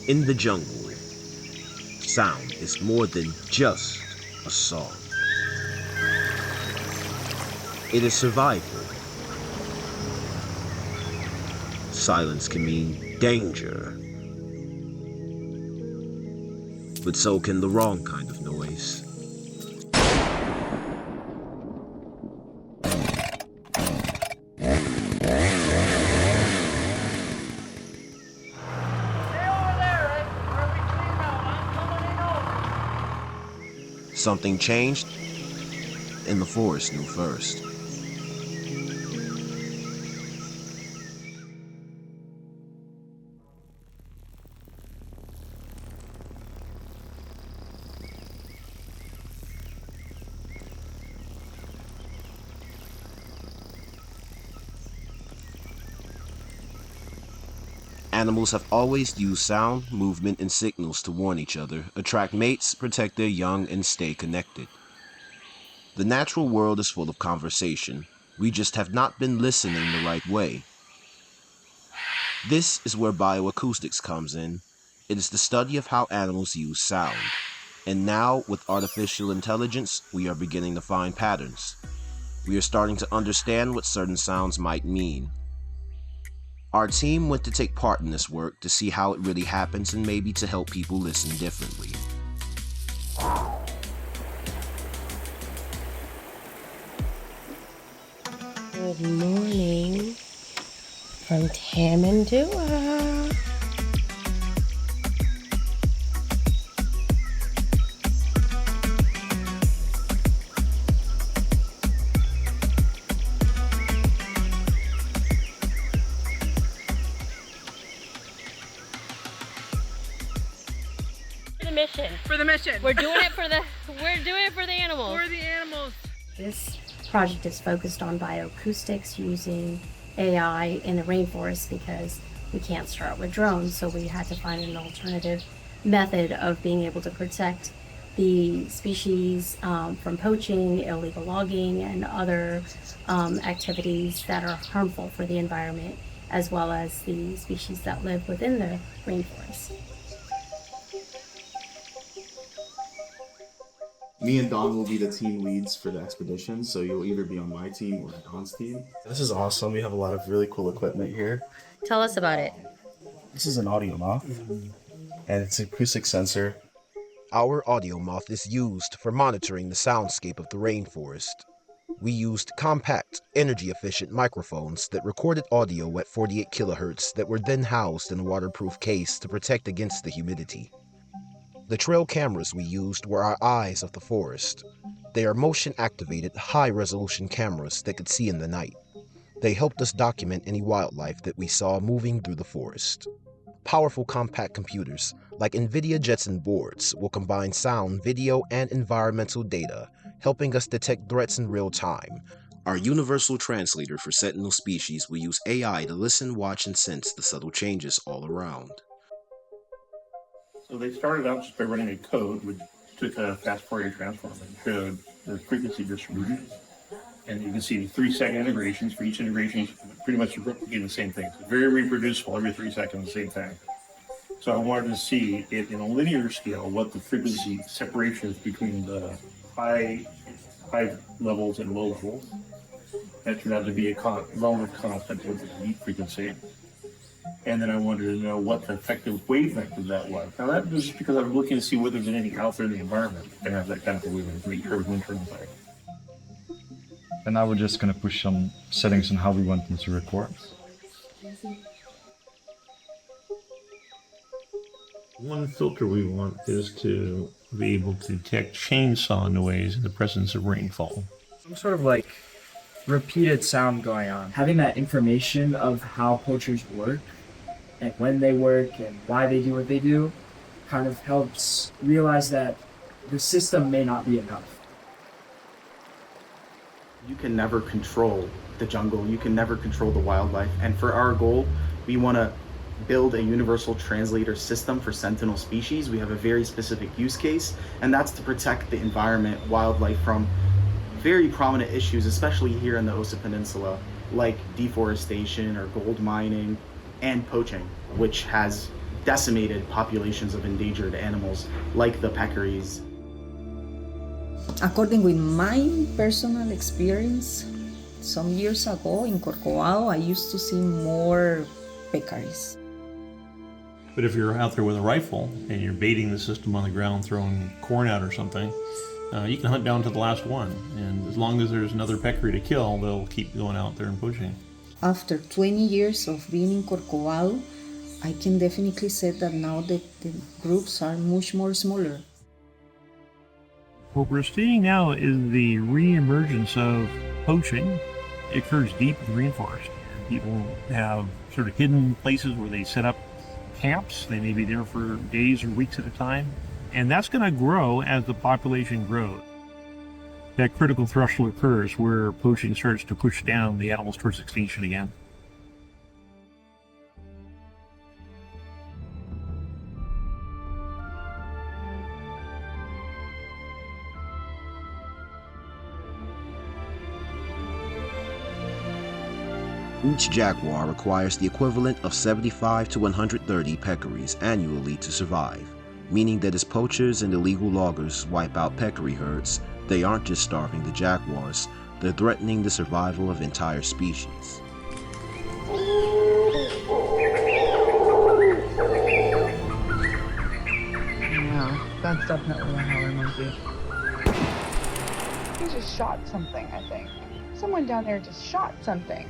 In the jungle, sound is more than just a song. It is survival. Silence can mean danger, but so can the wrong kind of noise. Something changed, and the forest knew first. Animals have always used sound, movement, and signals to warn each other, attract mates, protect their young, and stay connected. The natural world is full of conversation. We just have not been listening the right way. This is where bioacoustics comes in. It is the study of how animals use sound. And now, with artificial intelligence, we are beginning to find patterns. We are starting to understand what certain sounds might mean. Our team went to take part in this work to see how it really happens and maybe to help people listen differently. Good morning from Tamandua. For the mission. We're doing it for the animals. For the animals. This project is focused on bioacoustics using AI in the rainforest because we can't start with drones, so we had to find an alternative method of being able to protect the species from poaching, illegal logging, and other activities that are harmful for the environment, as well as the species that live within the rainforest. Me and Don will be the team leads for the expedition, so you'll either be on my team or Don's team. This is awesome. We have a lot of really cool equipment here. Tell us about it. This is an audio moth, and it's an acoustic sensor. Our audio moth is used for monitoring the soundscape of the rainforest. We used compact, energy-efficient microphones that recorded audio at 48 kilohertz that were then housed in a waterproof case to protect against the humidity. The trail cameras we used were our eyes of the forest. They are motion-activated, high-resolution cameras that could see in the night. They helped us document any wildlife that we saw moving through the forest. Powerful compact computers, like NVIDIA Jetson boards, will combine sound, video, and environmental data, helping us detect threats in real time. Our universal translator for Sentinel species will use AI to listen, watch, and sense the subtle changes all around. So they started out just by running a code, which took a fast Fourier transform and showed the frequency distribution. And you can see 3-second integrations. For each integration, pretty much replicating the same thing. It's very reproducible every 3 seconds, the same thing. So I wanted to see it in a linear scale, what the frequency separation is between the high levels and low levels. That turned out to be a relative constant with the beat frequency. And then I wanted to know what the effective wavelength of that was. Now that was just because I was looking to see whether there's anything out there in the environment that has that kind of a wavelength to make sure it was internal thing. And now we're just going to push some settings on how we want them to record. One filter we want is to be able to detect chainsaw noise in the presence of rainfall. Some sort of like repeated sound going on. Having that information of how poachers work and when they work and why they do what they do kind of helps realize that the system may not be enough. You can never control the jungle. You can never control the wildlife. And for our goal, we want to build a universal translator system for sentinel species. We have a very specific use case, and that's to protect the environment, wildlife from very prominent issues, especially here in the Osa Peninsula, like deforestation or gold mining and poaching, which has decimated populations of endangered animals like the peccaries. According with my personal experience, some years ago in Corcovado, I used to see more peccaries. But if you're out there with a rifle and you're baiting the system on the ground, throwing corn out or something, you can hunt down to the last one. And as long as there's another peccary to kill, they'll keep going out there and poaching. After 20 years of being in Corcovado, I can definitely say that now the groups are much more smaller. What we're seeing now is the re-emergence of poaching. It occurs deep in the rainforest. People have sort of hidden places where they set up camps. They may be there for days or weeks at a time. And that's going to grow as the population grows. That critical threshold occurs where poaching starts to push down the animals towards extinction again. Each jaguar requires the equivalent of 75 to 130 peccaries annually to survive, meaning that as poachers and illegal loggers wipe out peccary herds, they aren't just starving the jaguars, they're threatening the survival of entire species. Yeah, that's definitely a howler monkey. He just shot something, I think. Someone down there just shot something.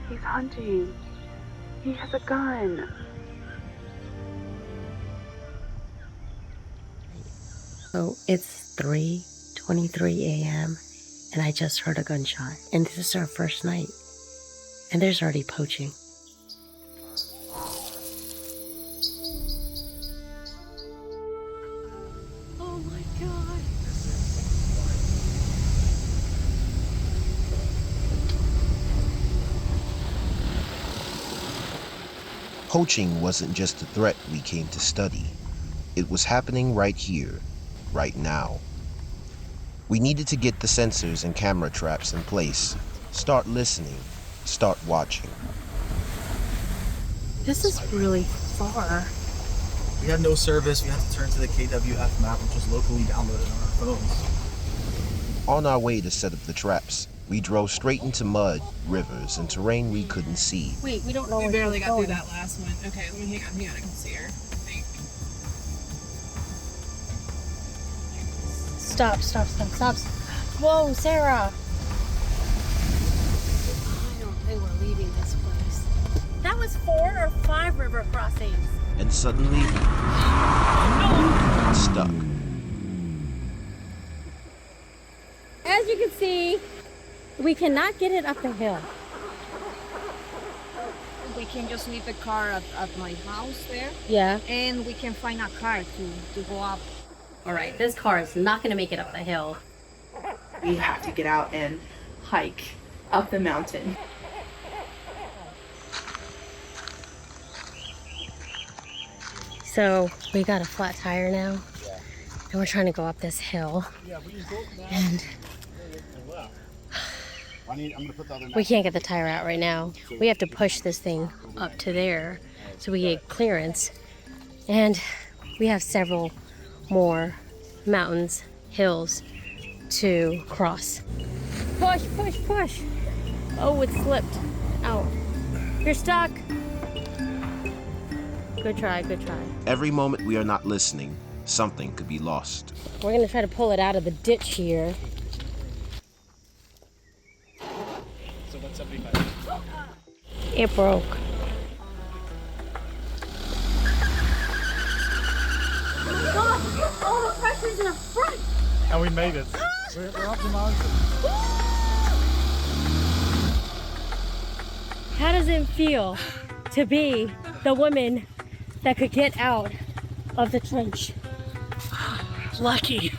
He's hunting. He has a gun. So it's 3:23 a.m. and I just heard a gunshot. And this is our first night. And there's already poaching. Oh my God. Poaching wasn't just a threat we came to study. It was happening right here, right now. We needed to get the sensors and camera traps in place, start listening, start watching. This is really far. We had no service. We had to turn to the KWF map, which was locally downloaded on our phones. On our way to set up the traps, we drove straight into mud, rivers, and terrain we couldn't see. Wait, we don't know. We barely got through that last one. Okay, let me hang on, I can see her. Stop. Whoa, Sarah. I don't think we're leaving this place. That was 4 or 5 river crossings. And suddenly, stuck. As you can see, we cannot get it up the hill. We can just leave the car at my house there. Yeah. And we can find a car to go up. All right, this car is not going to make it up the hill. We have to get out and hike up the mountain. So we got a flat tire now, and we're trying to go up this hill. And we can't get the tire out right now. We have to push this thing up to there so we get clearance. And we have several more mountains, hills to cross. Push. Oh, it slipped. Ow. You're stuck. Good try. Every moment we are not listening, something could be lost. We're gonna try to pull it out of the ditch here. So 175. It broke. All the pressure's in the front. And we made it. We're up the mountain. How does it feel to be the woman that could get out of the trench? Lucky.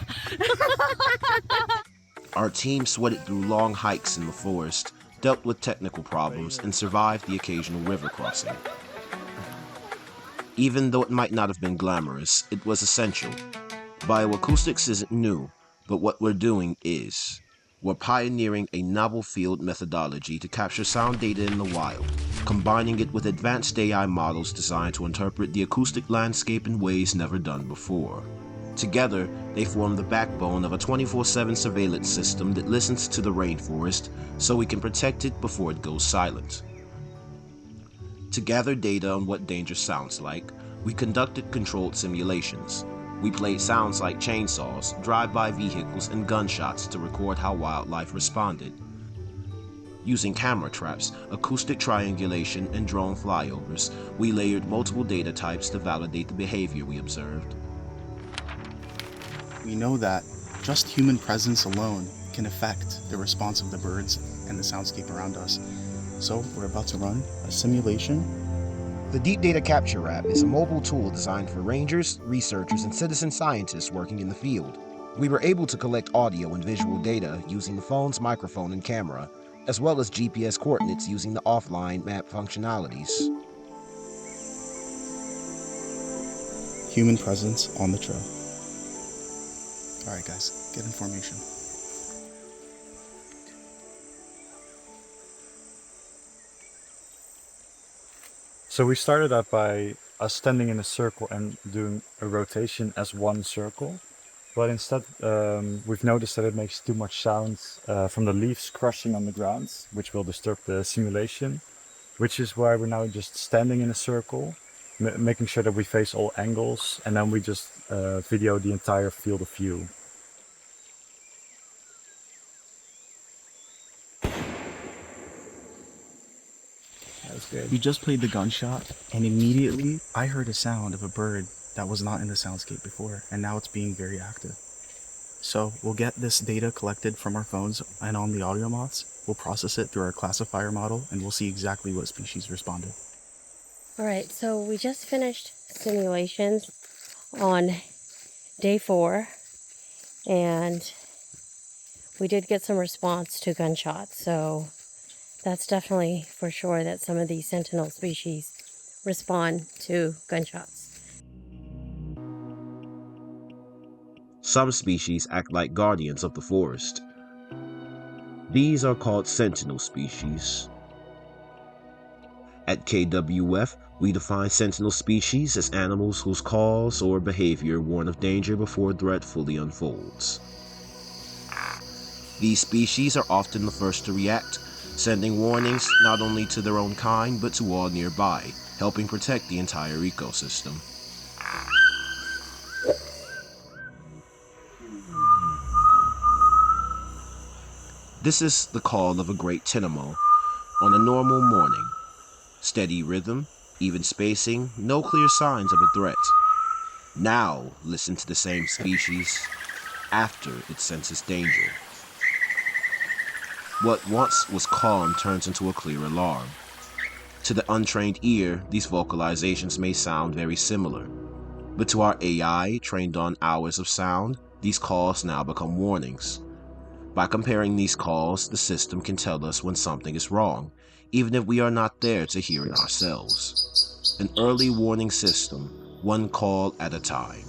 Our team sweated through long hikes in the forest, dealt with technical problems, and survived the occasional river crossing. Even though it might not have been glamorous, it was essential. Bioacoustics isn't new, but what we're doing is. We're pioneering a novel field methodology to capture sound data in the wild, combining it with advanced AI models designed to interpret the acoustic landscape in ways never done before. Together, they form the backbone of a 24/7 surveillance system that listens to the rainforest so we can protect it before it goes silent. To gather data on what danger sounds like, we conducted controlled simulations. We played sounds like chainsaws, drive-by vehicles, and gunshots to record how wildlife responded. Using camera traps, acoustic triangulation, and drone flyovers, we layered multiple data types to validate the behavior we observed. We know that just human presence alone can affect the response of the birds and the soundscape around us. So we're about to run a simulation. The Deep Data Capture app is a mobile tool designed for rangers, researchers, and citizen scientists working in the field. We were able to collect audio and visual data using the phone's microphone and camera, as well as GPS coordinates using the offline map functionalities. Human presence on the trail. All right, guys, get in formation. So we started out by us standing in a circle and doing a rotation as one circle. But instead, we've noticed that it makes too much sound from the leaves crushing on the ground, which will disturb the simulation, which is why we're now just standing in a circle, making sure that we face all angles, and then we just video the entire field of view. We just played the gunshot, and immediately I heard a sound of a bird that was not in the soundscape before, and now it's being very active. So we'll get this data collected from our phones and on the audio moths. We'll process it through our classifier model, and we'll see exactly what species responded. All right, so we just finished simulations on day 4, and we did get some response to gunshots, so that's definitely for sure that some of these sentinel species respond to gunshots. Some species act like guardians of the forest. These are called sentinel species. At KWF, we define sentinel species as animals whose calls or behavior warn of danger before a threat fully unfolds. These species are often the first to react, sending warnings not only to their own kind but to all nearby, helping protect the entire ecosystem. This is the call of a great tinamou on a normal morning. Steady rhythm, even spacing, no clear signs of a threat. Now listen to the same species after it senses danger. What once was calm turns into a clear alarm. To the untrained ear, these vocalizations may sound very similar, but to our AI, trained on hours of sound, these calls now become warnings. By comparing these calls, the system can tell us when something is wrong, even if we are not there to hear it ourselves. An early warning system, one call at a time.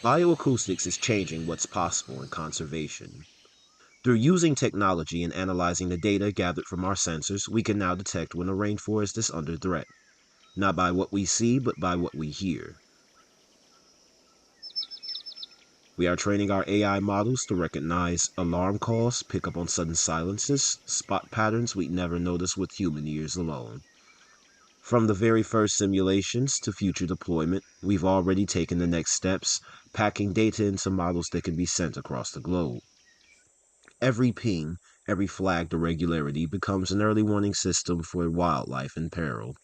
Bioacoustics is changing what's possible in conservation. Through using technology and analyzing the data gathered from our sensors, we can now detect when a rainforest is under threat, not by what we see, but by what we hear. We are training our AI models to recognize alarm calls, pick up on sudden silences, spot patterns we'd never notice with human ears alone. From the very first simulations to future deployment, we've already taken the next steps, packing data into models that can be sent across the globe. Every ping, every flagged irregularity becomes an early warning system for wildlife in peril.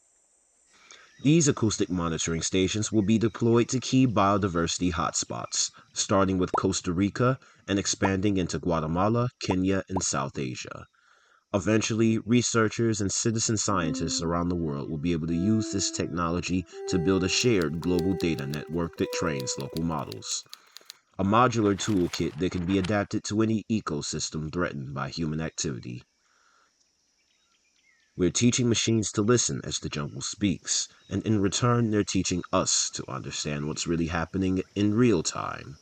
These acoustic monitoring stations will be deployed to key biodiversity hotspots, starting with Costa Rica and expanding into Guatemala, Kenya, and South Asia. Eventually, researchers and citizen scientists around the world will be able to use this technology to build a shared global data network that trains local models. a modular toolkit that can be adapted to any ecosystem threatened by human activity. We're teaching machines to listen as the jungle speaks, and in return they're teaching us to understand what's really happening in real time.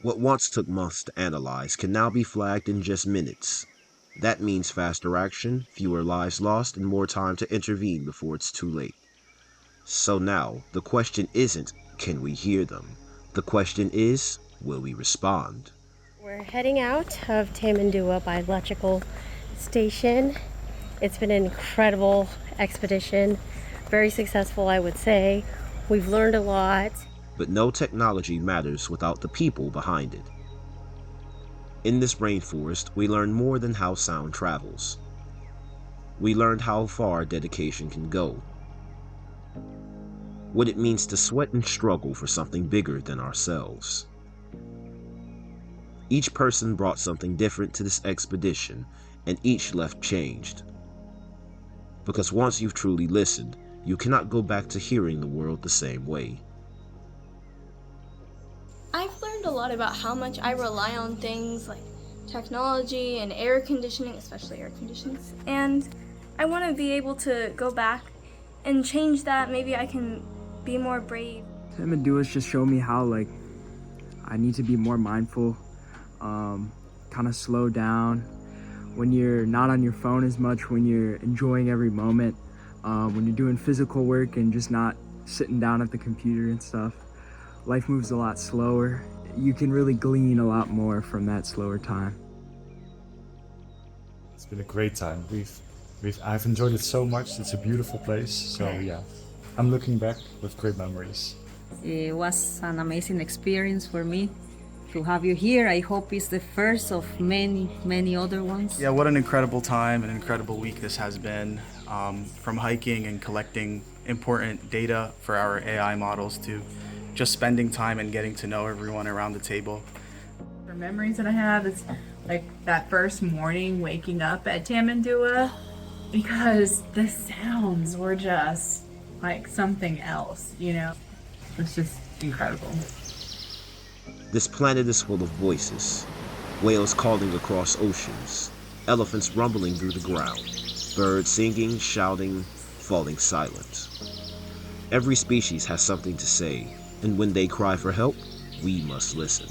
What once took months to analyze can now be flagged in just minutes. That means faster action, fewer lives lost, and more time to intervene before it's too late. So now, the question isn't, can we hear them? The question is, will we respond? We're heading out of Tamandua Biological Station. It's been an incredible expedition, very successful, I would say. We've learned a lot. But no technology matters without the people behind it. In this rainforest, we learned more than how sound travels. We learned how far dedication can go. What it means to sweat and struggle for something bigger than ourselves. Each person brought something different to this expedition, and each left changed. Because once you've truly listened, you cannot go back to hearing the world the same way. I've learned a lot about how much I rely on things like technology and air conditioning, especially air conditionings. And I want to be able to go back and change that. Maybe I can be more brave. Tamandua's just showed me how I need to be more mindful, kind of slow down when you're not on your phone as much, when you're enjoying every moment, when you're doing physical work and just not sitting down at the computer and stuff. Life moves a lot slower. You can really glean a lot more from that slower time. It's been a great time. I've enjoyed it so much. It's a beautiful place. So yeah, I'm looking back with great memories. It was an amazing experience for me to have you here. I hope it's the first of many, many other ones. Yeah, what an incredible time, an incredible week this has been. From hiking and collecting important data for our AI models to just spending time and getting to know everyone around the table. For memories that I have, it's like that first morning waking up at Tamandua, because the sounds were just like something else, It's just incredible. This planet is full of voices. Whales calling across oceans, elephants rumbling through the ground, birds singing, shouting, falling silent. Every species has something to say, and when they cry for help, we must listen.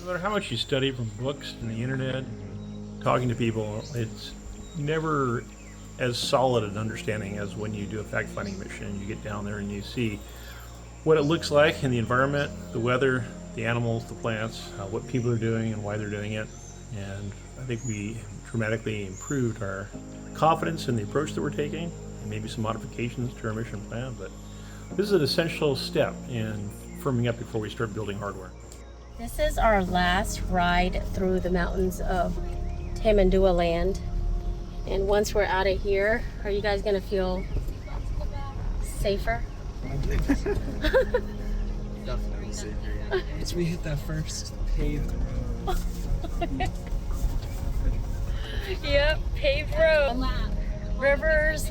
No matter how much you study from books and the internet and talking to people, it's never as solid an understanding as when you do a fact-finding mission. You get down there and you see what it looks like in the environment, the weather, the animals, the plants, what people are doing and why they're doing it. And I think we dramatically improved our confidence in the approach that we're taking, and maybe some modifications to our mission plan, but this is an essential step in firming up before we start building hardware. This is our last ride through the mountains of Tamandua land. And once we're out of here, are you guys gonna feel safer? Definitely safer, yeah. Once we hit that first paved road. Yep, paved road. Rivers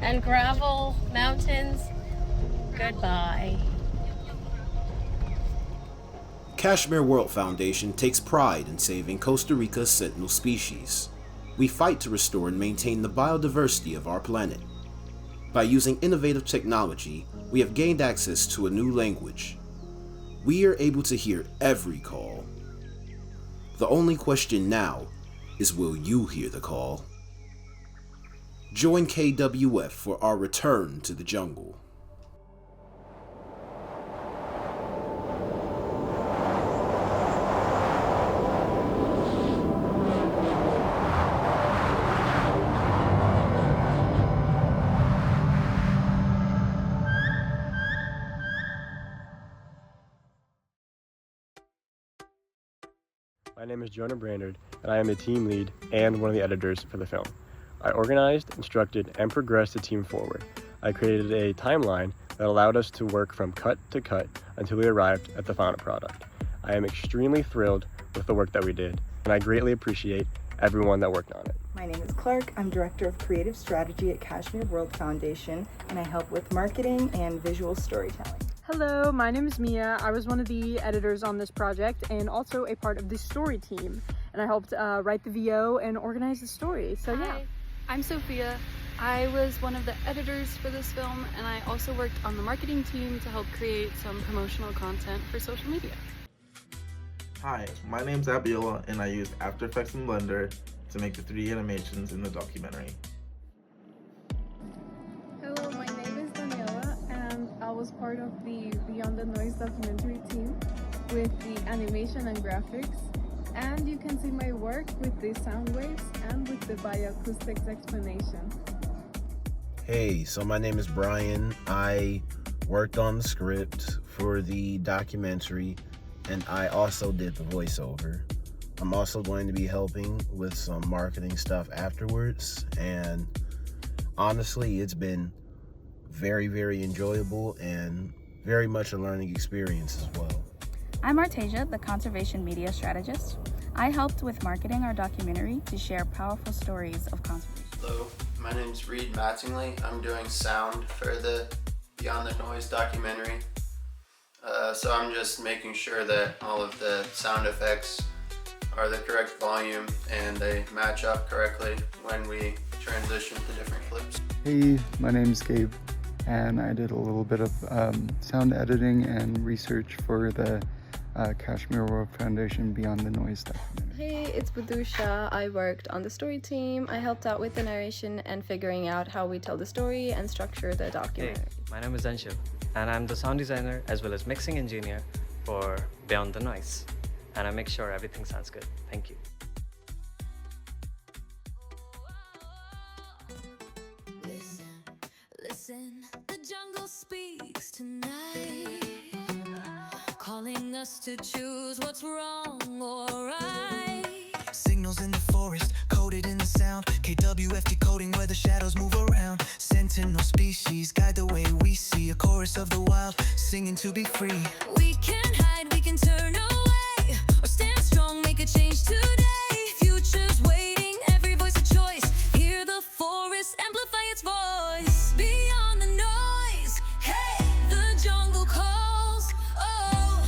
and gravel, mountains. Goodbye. Kashmir World Foundation takes pride in saving Costa Rica's Sentinel species. We fight to restore and maintain the biodiversity of our planet. By using innovative technology, we have gained access to a new language. We are able to hear every call. The only question now is, will you hear the call? Join KWF for our return to the jungle. My name is Jonah Brandard, and I am a team lead and one of the editors for the film. I organized, instructed, and progressed the team forward. I created a timeline that allowed us to work from cut to cut until we arrived at the final product. I am extremely thrilled with the work that we did, and I greatly appreciate everyone that worked on it. My name is Clark. I'm Director of Creative Strategy at Kashmir World Foundation, and I help with marketing and visual storytelling. Hello, my name is Mia. I was one of the editors on this project and also a part of the story team. And I helped write the VO and organize the story. So yeah. Hi, I'm Sophia. I was one of the editors for this film, and I also worked on the marketing team to help create some promotional content for social media. Hi, my name's Abiola, and I used After Effects and Blender to make the 3D animations in the documentary. Hello, my name is Daniela, and I was part of the Beyond the Noise documentary team with the animation and graphics. And you can see my work with the sound waves and with the bioacoustics explanation. Hey, so my name is Brian. I worked on the script for the documentary, and I also did the voiceover. I'm also going to be helping with some marketing stuff afterwards, and honestly, it's been very, very enjoyable and very much a learning experience as well. I'm Artasia, the conservation media strategist. I helped with marketing our documentary to share powerful stories of conservation. Hello, my name's Reed Mattingly. I'm doing sound for the Beyond the Noise documentary. So I'm just making sure that all of the sound effects are the correct volume and they match up correctly when we transition to different clips. Hey, my name's Gabe, and I did a little bit of sound editing and research for the Kashmir World Foundation Beyond the Noise documentary. Hey, it's Budusha. I worked on the story team. I helped out with the narration and figuring out how we tell the story and structure the documentary. Hey, my name is Anshu, and I'm the sound designer as well as mixing engineer for Beyond the Noise. And I make sure everything sounds good. Thank you. Listen, the jungle speaks tonight, calling us to choose what's wrong or right. Signals in the forest, coded in the sound. KWF decoding where the shadows move around. Sentinel species guide the way we see. A chorus of the wild, singing to be free. We can hide, we can turn away, or stand strong, make a change today. Future's waiting, every voice a choice. Hear the forest, amplify its voice. Beyond the noise, hey, the jungle calls. Oh,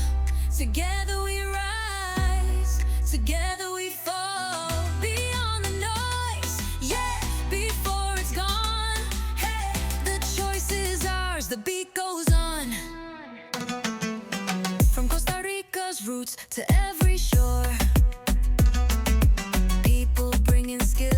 together we rise, together we fall. Beyond the noise, yeah, before it's gone. Hey, the choice is ours, the beat goes on. From Costa Rica's roots to every shore, people bringing skill